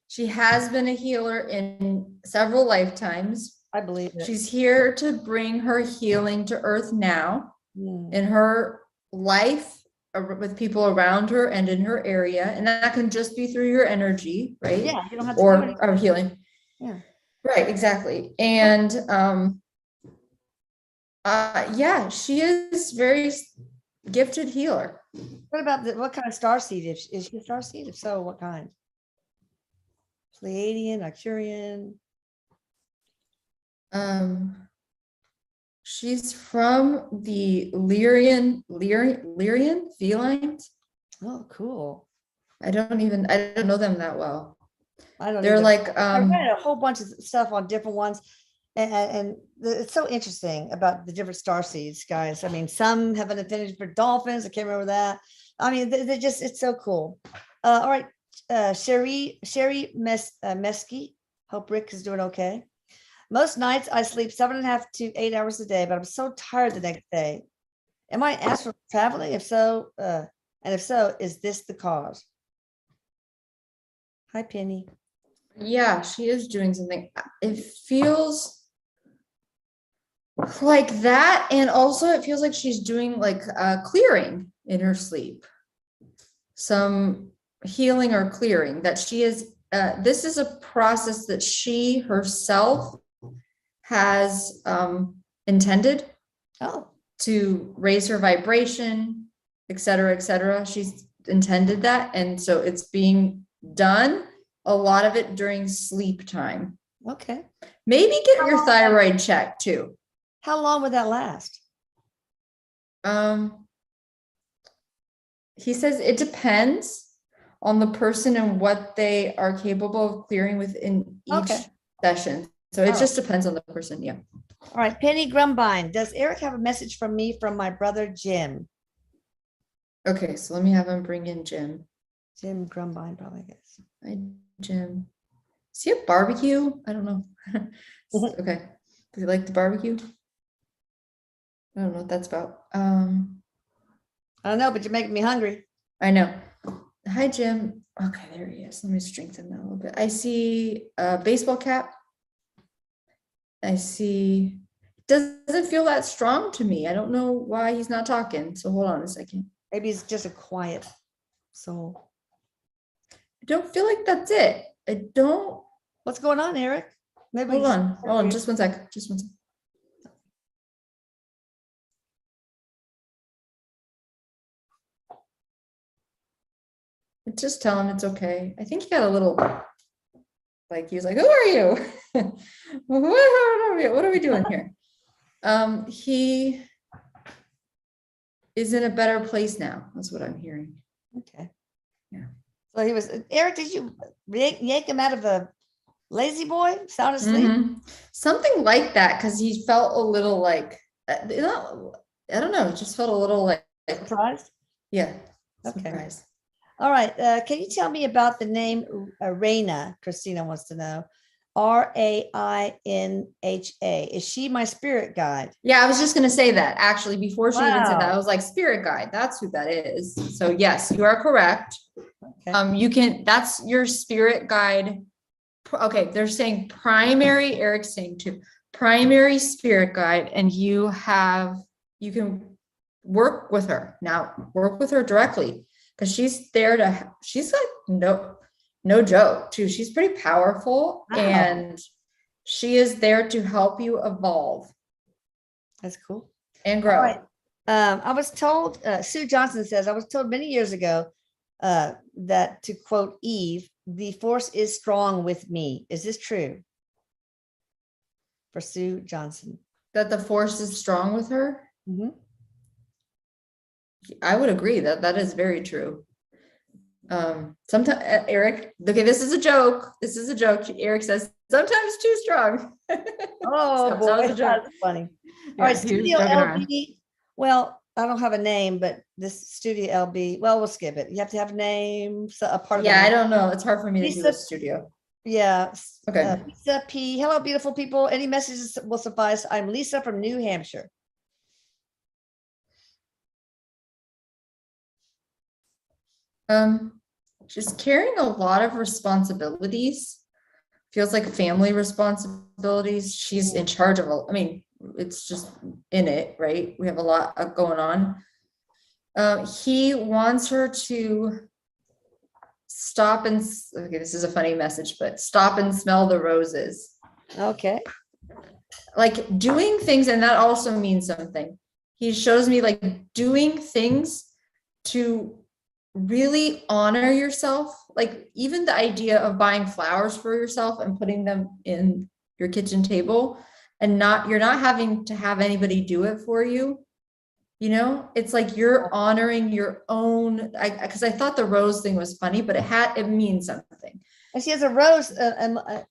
She has been a healer in several lifetimes. I believe it. She's here to bring her healing to Earth now in her life with people around her and in her area, and that can just be through your energy, right? Yeah, you don't have to do anything. Or healing. Yeah. Right, exactly. And yeah, she is very gifted healer. What about what kind of starseed is she a starseed? If so, what kind? Pleiadian, Arcturian? She's from the Lyrian felines. Oh, cool. I don't know them that well. I don't They're either. like I read a whole bunch of stuff on different ones, and it's so interesting about the different starseeds, guys. I mean, some have an affinity for dolphins. I can't remember that. I mean, they're just, it's so cool. All right, Sherry Mesky. Hope Rick is doing okay. Most nights I sleep 7.5 to 8 hours a day, but I'm so tired the next day. Am I astral traveling? If so, is this the cause? Hi, Penny. Yeah, she is doing something. It feels like that, and also it feels like she's doing like clearing in her sleep, some healing or clearing that she is. This is a process that she herself has intended to raise her vibration, et cetera. She's intended that, and so it's being done, a lot of it during sleep time. Okay. Maybe get your thyroid checked too. How long would that last? He says it depends on the person and what they are capable of clearing within each session. So it just depends on the person. Yeah. All right. Penny Grumbine. Does Eric have a message from me from my brother, Jim? Okay. So let me have him bring in Jim. Jim Grumbine, probably, I guess. Hi, Jim. Is he a barbecue? I don't know. Okay. Does he like the barbecue? I don't know what that's about. I don't know, but you're making me hungry. I know. Hi, Jim. Okay, there he is. Let me strengthen that a little bit. I see a baseball cap. I see, doesn't feel that strong to me. I don't know why he's not talking. So hold on a second. Maybe he's just a quiet soul. I don't feel like that's it. I don't. What's going on, Eric? Maybe hold on. Just one sec. Just one sec. Just tell him it's okay. I think he got a little, like, he was like, who are you? What are we doing here? He is in a better place now. That's what I'm hearing. Okay. Yeah. So he was, Eric, did you yank him out of a lazy boy? Sound asleep? Something like that, because he felt a little like, I don't know, it just felt a little like surprised. Yeah. Okay. Surprised. All right. Can you tell me about the name Raina? Christina wants to know. Rainha. Is she my spirit guide? Yeah, I was just going to say that actually before she even said that. I was like, spirit guide. That's who that is. So yes, you are correct. Okay. That's your spirit guide. Okay. They're saying primary, Eric's saying too, primary spirit guide. And you can work with her now, work with her directly. Because she's like no joke too. She's pretty powerful. Wow. And she is there to help you evolve. That's cool. And grow. Right. I was told, Sue Johnson says, I was told many years ago that, to quote Eve, the force is strong with me. Is this true? For Sue Johnson. That the force is strong with her? Mm-hmm. I would agree that is very true. Sometimes Eric, okay, this is a joke. Eric says sometimes too strong. Oh, boy, that's funny. All right, Studio LB. Well, I don't have a name, but this Studio LB, well, we'll skip it. You have to have a name, so a part of I don't know. It's hard for me to do a studio. Yeah. Okay. Lisa P. Hello, beautiful people. Any messages will suffice. I'm Lisa from New Hampshire. She's carrying a lot of responsibilities. Feels like family responsibilities. She's in charge of it's just in it, right? We have a lot going on. He wants her to stop and, okay, this is a funny message, but stop and smell the roses. Okay. Like doing things, and that also means something. He shows me like doing things to really honor yourself. Like even the idea of buying flowers for yourself and putting them in your kitchen table, and you're not having to have anybody do it for you. You know, it's like you're honoring your own, because I thought the rose thing was funny, but it means something. And she has a rose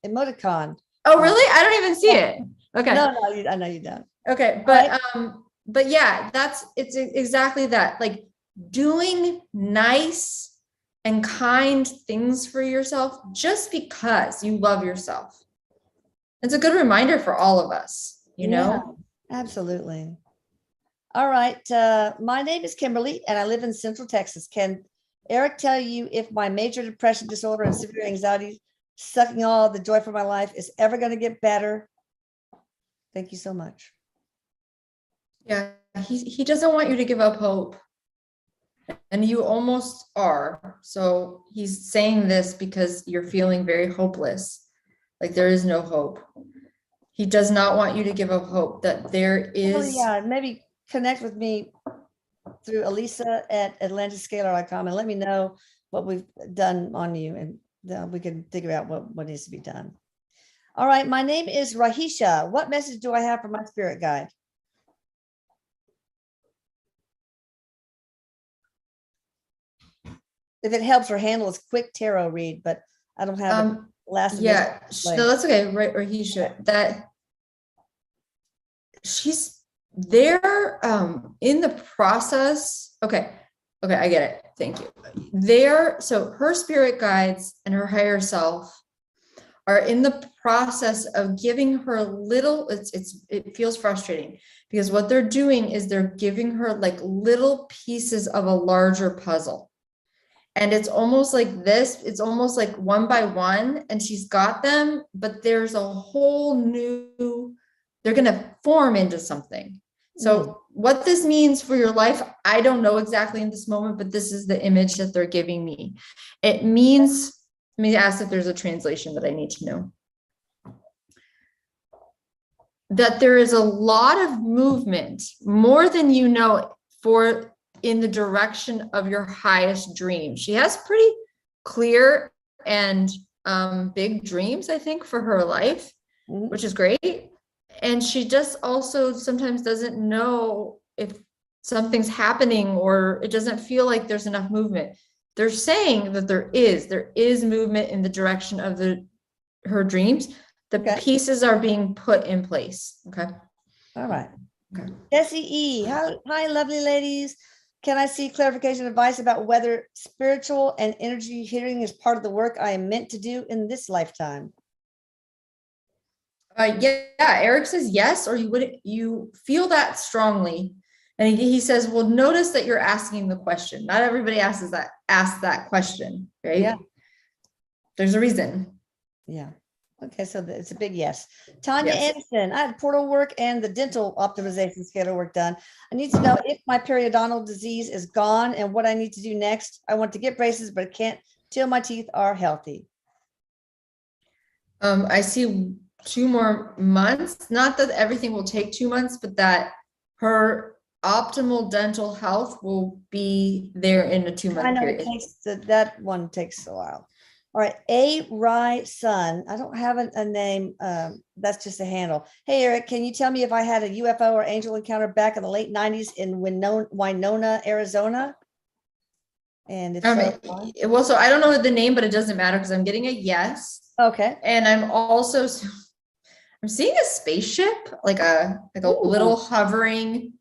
emoticon. Oh, really? I don't even see it. Okay. No, I know you don't. Okay. But yeah, it's exactly that. Like doing nice and kind things for yourself just because you love yourself. It's a good reminder for all of us, you know? Absolutely. All right. My name is Kimberly and I live in Central Texas. Can Eric tell you if my major depression disorder and severe anxiety sucking all the joy from my life is ever going to get better? Thank you so much. Yeah, he doesn't want you to give up hope. And you almost are. So he's saying this because you're feeling very hopeless. Like there is no hope. He does not want you to give up hope that there is. Yeah, maybe connect with me through Elisa at AtlantisScalar.com and let me know what we've done on you, and we can figure out what needs to be done. All right, my name is Rahisha. What message do I have for my spirit guide? If it helps, her handle is quick tarot read, but I don't have it last. Yeah, no, that's okay. Right, Rahisha, that she's there in the process. Okay, I get it. Thank you. So her spirit guides and her higher self are in the process of giving her little, it feels frustrating because what they're doing is they're giving her like little pieces of a larger puzzle. And it's almost like this, it's almost like one by one, and she's got them, but there's a whole new, they're going to form into something. So what this means for your life, I don't know exactly in this moment, but this is the image that they're giving me. It means, let me ask if there's a translation that I need to know. That there is a lot of movement, more than you know, in the direction of your highest dream. She has pretty clear and big dreams, I think, for her life, which is great. And she just also sometimes doesn't know if something's happening or it doesn't feel like there's enough movement. They're saying that there is movement in the direction of her dreams. The pieces are being put in place. Okay. All right. Okay. Jessie E. Hi, lovely ladies. Can I see clarification advice about whether spiritual and energy healing is part of the work I am meant to do in this lifetime? Yeah, Eric says yes, or you feel that strongly. And he says, well, notice that you're asking the question. Not everybody asks that question, right? Yeah. There's a reason. Yeah. Okay, so it's a big yes. Tanya Anderson, I had portal work and the dental optimization scalar work done. I need to know if my periodontal disease is gone and what I need to do next. I want to get braces, but I can't till my teeth are healthy. I see 2 more months. Not that everything will take 2 months, but that her optimal dental health will be there in a 2-month period. That one takes a while. All right, A. Rye Sun. I don't have a name. That's just a handle. Hey, Eric, can you tell me if I had a UFO or angel encounter back in the late 90s in Winona, Arizona? And if so, well, so I don't know the name, but it doesn't matter because I'm getting a yes. Okay. And I'm seeing a spaceship, like a little hovering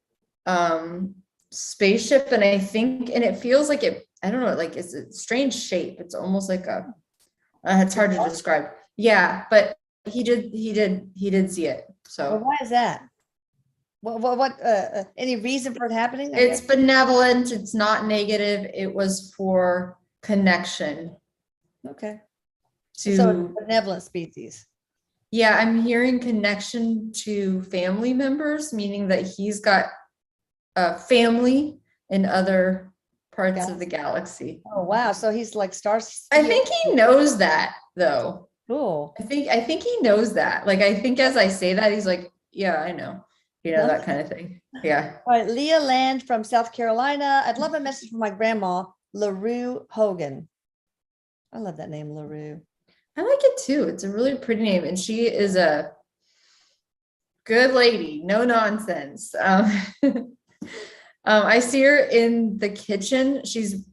spaceship, and it feels like I don't know, like it's a strange shape. It's almost like it's hard to describe. Yeah, but he did see it. So well, why is that? What any reason for it happening? It's benevolent. It's not negative. It was for connection. Okay. So it's a benevolent species. Yeah, I'm hearing connection to family members, meaning that he's got a family in other parts of the galaxy. Oh, wow. So he's like stars. I think he knows that though. Cool. I think he knows that. Like, I think as I say that, he's like, yeah, I know, that kind of thing. Yeah. All right. Leah Land from South Carolina. I'd love a message from my grandma, LaRue Hogan. I love that name, LaRue. I like it too. It's a really pretty name. And she is a good lady, no nonsense. I see her in the kitchen. She's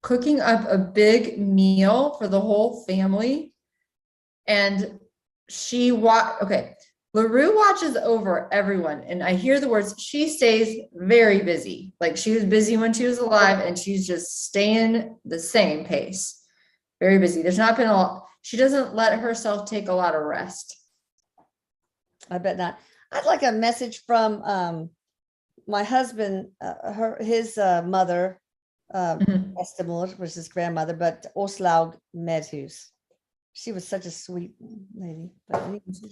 cooking up a big meal for the whole family. And LaRue watches over everyone. And I hear the words, she stays very busy. Like, she was busy when she was alive, and she's just staying the same pace. Very busy. There's not been a lot. She doesn't let herself take a lot of rest. I bet not. I'd like a message from my husband, his mother, Estimul was his grandmother, but Oslaug Medhus. She was such a sweet lady.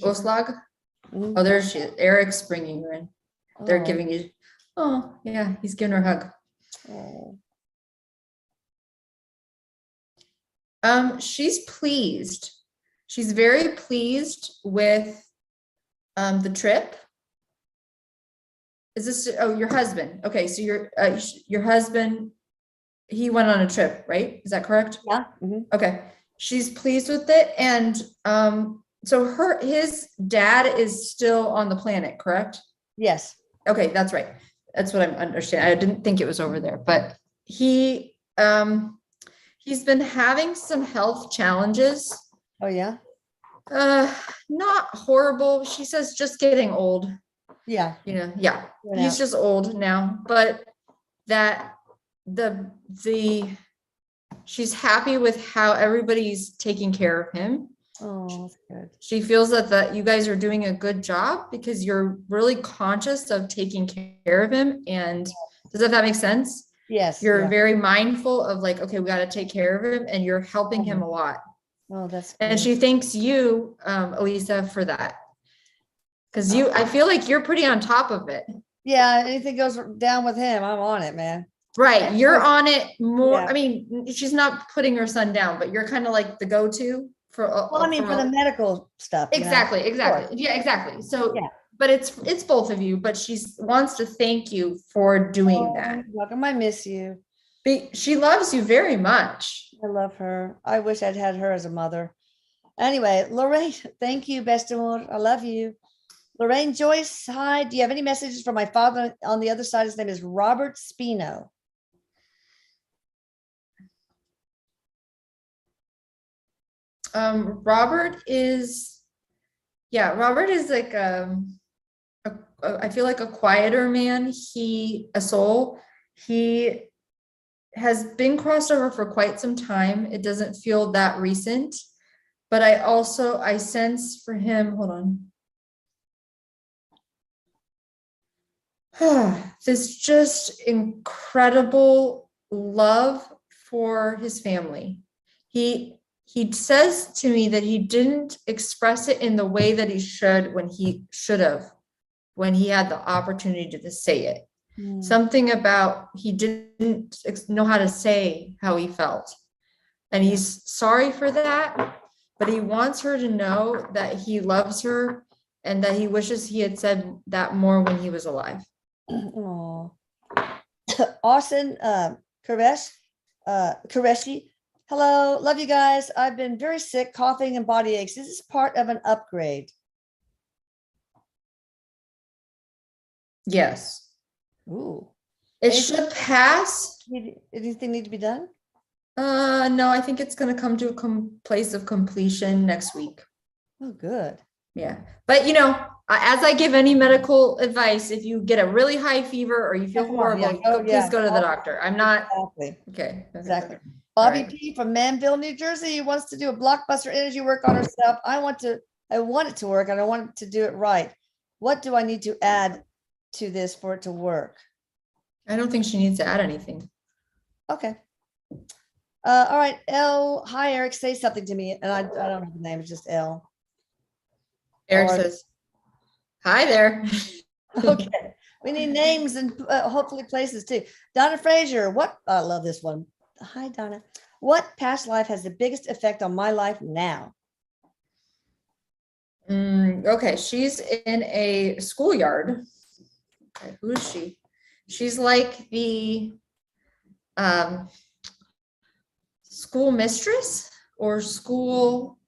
Oslag? Oh, there she is. Eric's bringing her in. They're giving you. Oh, yeah, he's giving her a hug. She's pleased. She's very pleased with the trip. Is this your husband? Okay, so your husband, he went on a trip, right? Is that correct? Yeah. Okay. She's pleased with it. And so his dad is still on the planet, correct? Yes. Okay, that's right. That's what I'm understanding. I didn't think it was over there, but he's been having some health challenges. Oh yeah. Not horrible. She says just getting old. Yeah. Yeah. He's just old now, but that she's happy with how everybody's taking care of him. Oh, that's good. She feels that you guys are doing a good job because you're really conscious of taking care of him. And does that make sense? Yes. You're very mindful of like, okay, we got to take care of him, and you're helping him a lot. Oh, that's good. And she thanks you, Elisa, for that. Because I feel like you're pretty on top of it. Yeah, anything goes down with him, I'm on it, man. Right. You're on it more. Yeah. I mean, she's not putting her son down, but you're kind of like the go-to for the medical stuff. Exactly. Yeah, exactly. So, but it's both of you, but she wants to thank you for doing that. Welcome. I miss you. She loves you very much. I love her. I wish I'd had her as a mother. Anyway, Lorraine, thank you, best of all. I love you. Lorraine Joyce, hi. Do you have any messages from my father on the other side? His name is Robert Spino. Robert is like I feel like a quieter man. A soul. He has been crossed over for quite some time. It doesn't feel that recent, but I sense for him, hold on. This just incredible love for his family. He says to me that he didn't express it in the way that he should when he had the opportunity to say it. Something about he didn't know how to say how he felt. And he's sorry for that, but he wants her to know that he loves her and that he wishes he had said that more when he was alive. Oh, Austin Qureshi. Hello, love you guys. I've been very sick, coughing and body aches. Is this part of an upgrade? Yes. Ooh. It should pass. Anything need to be done? No, I think it's going to come to a place of completion next week. Oh, good. Yeah. But as I give any medical advice, if you get a really high fever or you feel horrible, please go to the doctor. I'm not. Exactly. Okay. Exactly. Bobby P from Manville, New Jersey wants to do a blockbuster energy work on herself. I want it to work, and I want it to do it right. What do I need to add to this for it to work? I don't think she needs to add anything. Okay. All right. L. Hi, Eric. Say something to me. And I don't know the name. It's just L. Eric says, hi there. Okay. We need names and hopefully places too. Donna Frazier, I love this one. Hi, Donna. What past life has the biggest effect on my life now? Okay, she's in a schoolyard. Okay, who is she? She's like the school mistress or school,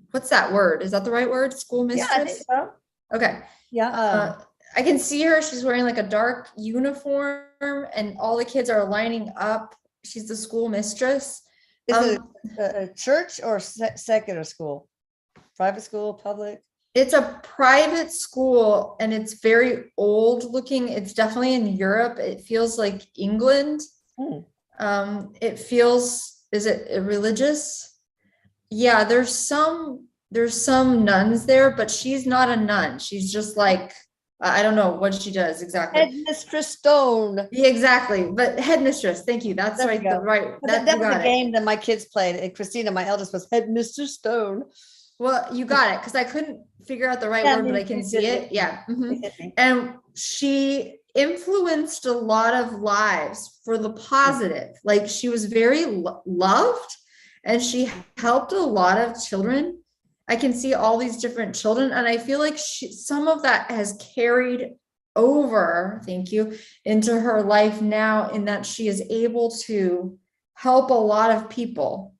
what's that word? Is that the right word? School mistress? Yeah, I think so. Okay. Yeah. I can see her. She's wearing like a dark uniform and all the kids are lining up. She's the school mistress. Is it a church or secular school? Private school, public? It's a private school and it's very old looking. It's definitely in Europe. It feels like England. It feels, is it religious? Yeah, there's some nuns there, but she's not a nun. She's just like, I don't know what she does exactly. Headmistress Stone. Yeah, exactly. But headmistress, thank you. That's right. That was a game that my kids played. And Christina, my eldest, was Headmistress Stone. Well, you got it because I couldn't figure out the right word, but I can see it. Yeah. And she influenced a lot of lives for the positive. Like she was very loved and she helped a lot of children. I can see all these different children and I feel like some of that has carried over, thank you, into her life now in that she is able to help a lot of people.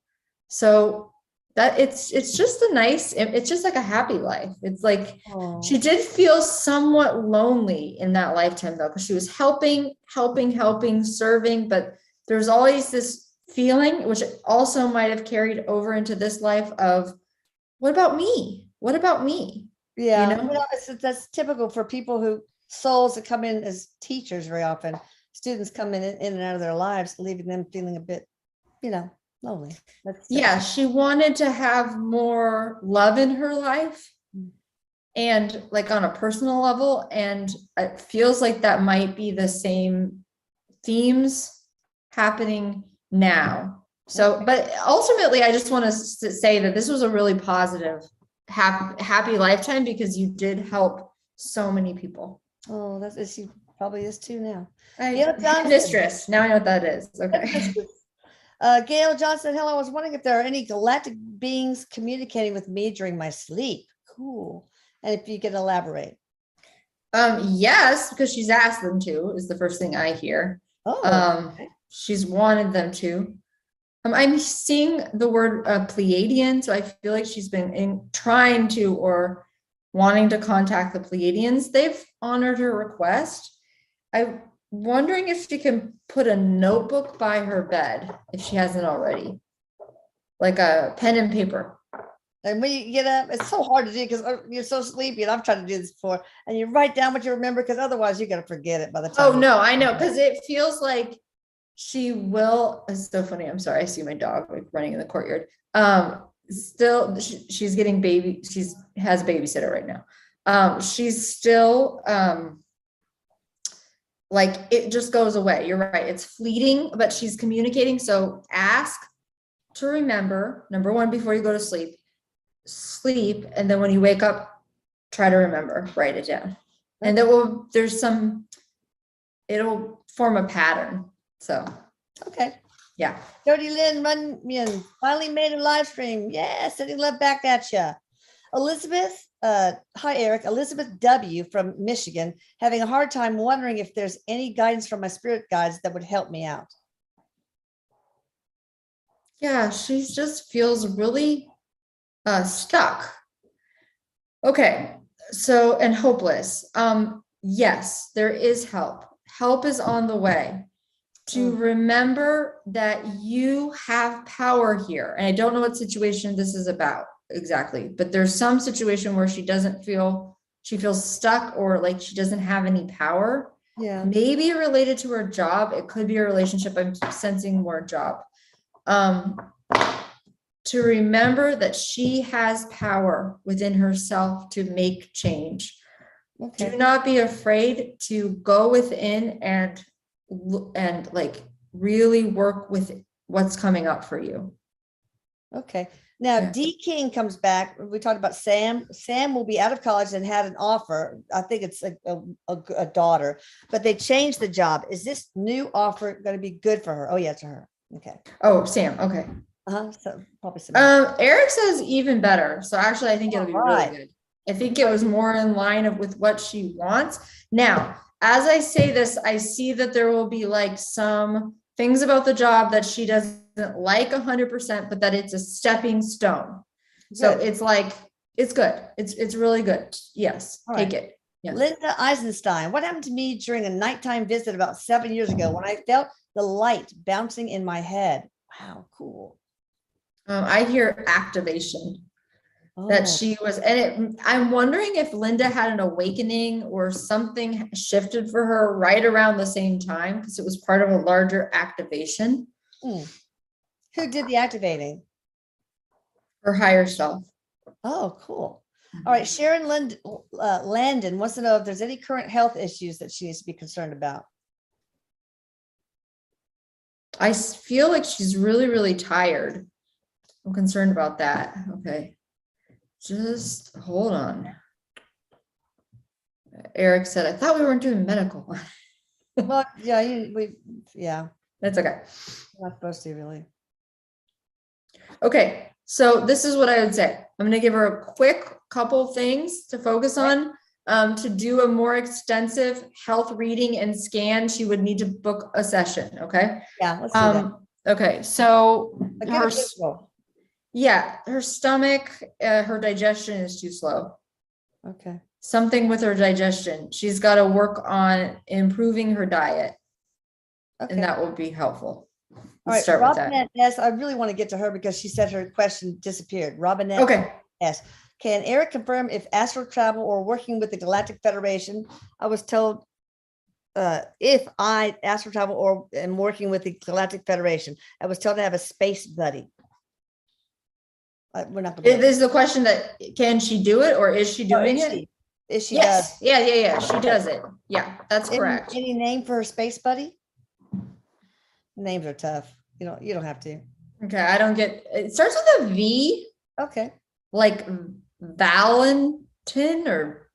So that it's just it's just like a happy life. It's like she did feel somewhat lonely in that lifetime though, because she was helping, serving, but there's always this feeling, which also might have carried over into this life of, what about me? What about me? Yeah, you know? That's typical for people who souls that come in as teachers very often. Students come in and out of their lives, leaving them feeling a bit, lonely. Yeah, she wanted to have more love in her life and like on a personal level. And it feels like that might be the same themes happening now. So, but ultimately, I just want to say that this was a really positive, happy lifetime because you did help so many people. Oh, she probably is too now. Mistress. Now I know what that is. Okay. Gail Johnson, hello. I was wondering if there are any galactic beings communicating with me during my sleep. Cool. And if you could elaborate. Yes, because she's asked them to, is the first thing I hear. Okay. She's wanted them to. I'm seeing the word Pleiadian, so I feel like she's been trying to or wanting to contact the Pleiadians. They've honored her request. I'm wondering if she can put a notebook by her bed, if she hasn't already, like a pen and paper. And when you get up, it's so hard to do because you're so sleepy, and I've tried to do this before, and you write down what you remember because otherwise you're going to forget it by the time. Oh, no, I know, because it feels like she will. It's so funny. I'm sorry. I see my dog like running in the courtyard. Still, she's getting has a babysitter right now. She's still, like it just goes away. You're right. It's fleeting, but she's communicating. So ask to remember, number one, before you go to sleep. And then when you wake up, try to remember, write it down. And it'll form a pattern. So, okay. Yeah. Jody Lynn Runyon finally made a live stream. Yeah, sending love back at you. Elizabeth, hi, Eric. Elizabeth W. from Michigan, having a hard time wondering if there's any guidance from my spirit guides that would help me out. Yeah, she just feels really stuck. Okay, so, and hopeless. Yes, there is help. Help is on the way. To remember that you have power here. And I don't know what situation this is about exactly, but there's some situation where she feels stuck or like she doesn't have any power. Yeah. Maybe related to her job. It could be a relationship. I'm sensing more job. To remember that she has power within herself to make change. Okay. Do not be afraid to go within and like really work with what's coming up for you. Okay. Now, Yeah. D King comes back. We talked about Sam. Sam will be out of college and had an offer. I think it's a daughter, but they changed the job. Is this new offer going to be good for her? Oh, yeah, to her. Okay. Oh, Sam. Okay. So probably some. Eric says even better. So actually, I think it'll be really good. I think it was more in line with what she wants. Now, as I say this, I see that there will be like some things about the job that she doesn't like 100%, but that it's a stepping stone. Good. So it's like, it's good. It's really good. Yes. All take it. Yeah. Linda Eisenstein. What happened to me during a nighttime visit about 7 years ago when I felt the light bouncing in my head? Wow. Cool. I hear activation. That she was, and I'm wondering if Linda had an awakening or something shifted for her right around the same time, because it was part of a larger activation. Who did the activating? Her higher self. Oh, cool. All right. Sharon Landon wants to know if there's any current health issues that she needs to be concerned about. I feel like she's really, really tired. I'm concerned about that. Okay. Just hold on. Eric said, I thought we weren't doing medical. Well, yeah, yeah. That's okay. Not supposed to, really. Okay. So this is what I would say. I'm going to give her a quick couple things to focus on. To do a more extensive health reading and scan, she would need to book a session. Okay. Yeah. Let's do that. Okay. So her stomach, her digestion is too slow. Okay. Something with her digestion. She's got to work on improving her diet. Okay. And that will be helpful. All right. Start Robinette S. I really want to get to her because she said her question disappeared. Robinette S. Can Eric confirm if astral travel or working with the Galactic Federation? I was told if I astral travel or am working with the Galactic Federation, I was told to have a space buddy. We're not. It is the question that can she do it or is she doing it? Is she? Yes. Yeah. She does it. Yeah, that's correct. Any name for her space buddy? Names are tough. You don't have to. Okay, I don't get. It starts with a V. Okay. Like Valentin or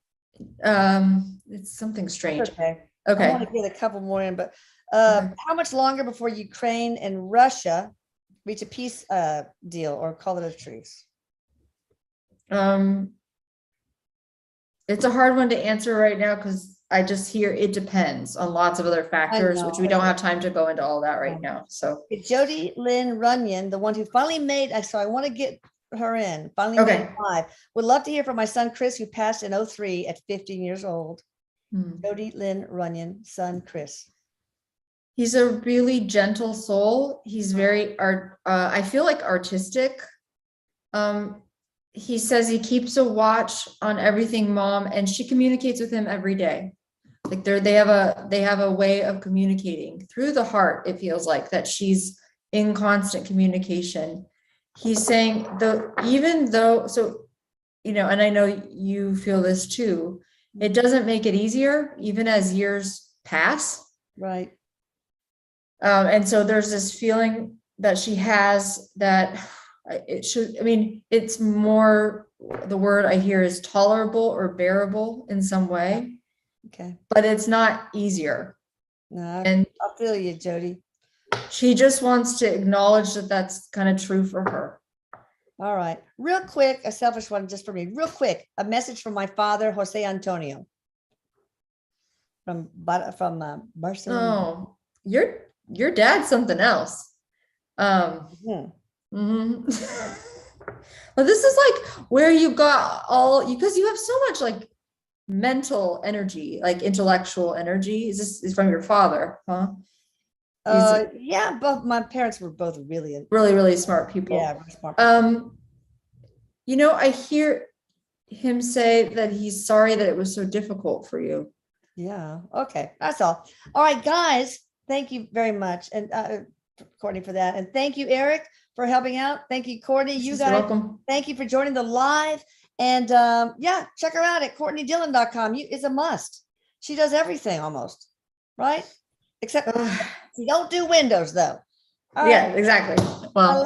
it's something strange. Okay. I want to get a couple more in, but how much longer before Ukraine and Russia reach a peace deal or call it a truce? It's a hard one to answer right now because I just hear it depends on lots of other factors, which we don't have time to go into all that right now. So Jody Lynn Runyon, the one who finally made, so I want to get her in, finally made live. Would love to hear from my son Chris, who passed in 2003 at 15 years old. Jody Lynn Runyon, son Chris. He's a really gentle soul. He's very I feel like artistic. He says he keeps a watch on everything mom, and she communicates with him every day. Like they have a way of communicating through the heart. It feels like that she's in constant communication. He's saying even though, and I know you feel this too, it doesn't make it easier, even as years pass. Right. And so there's this feeling that she has that it's more, the word I hear is tolerable or bearable in some way. Okay. But it's not easier. No, I feel you, Jody. She just wants to acknowledge that that's kind of true for her. All right. Real quick, a selfish one just for me. Real quick, a message from my father, Jose Antonio. From Barcelona. Oh, your dad's something else. Well, this is like where you got because you have so much like mental energy, like intellectual energy. Is from your father, huh? Yeah, both my parents were both really, really smart people. Yeah, really smart people. I hear him say that he's sorry that it was so difficult for you. Yeah. Okay. That's all. All right, guys. Thank you very much. And Courtney for that. And thank you, Eric, for helping out. Thank you, Courtney. You guys, welcome. Thank you for joining the live. And check her out at CourtneyDillon.com. It's a must. She does everything almost, right? Except you don't do windows though. All right. Exactly. Well.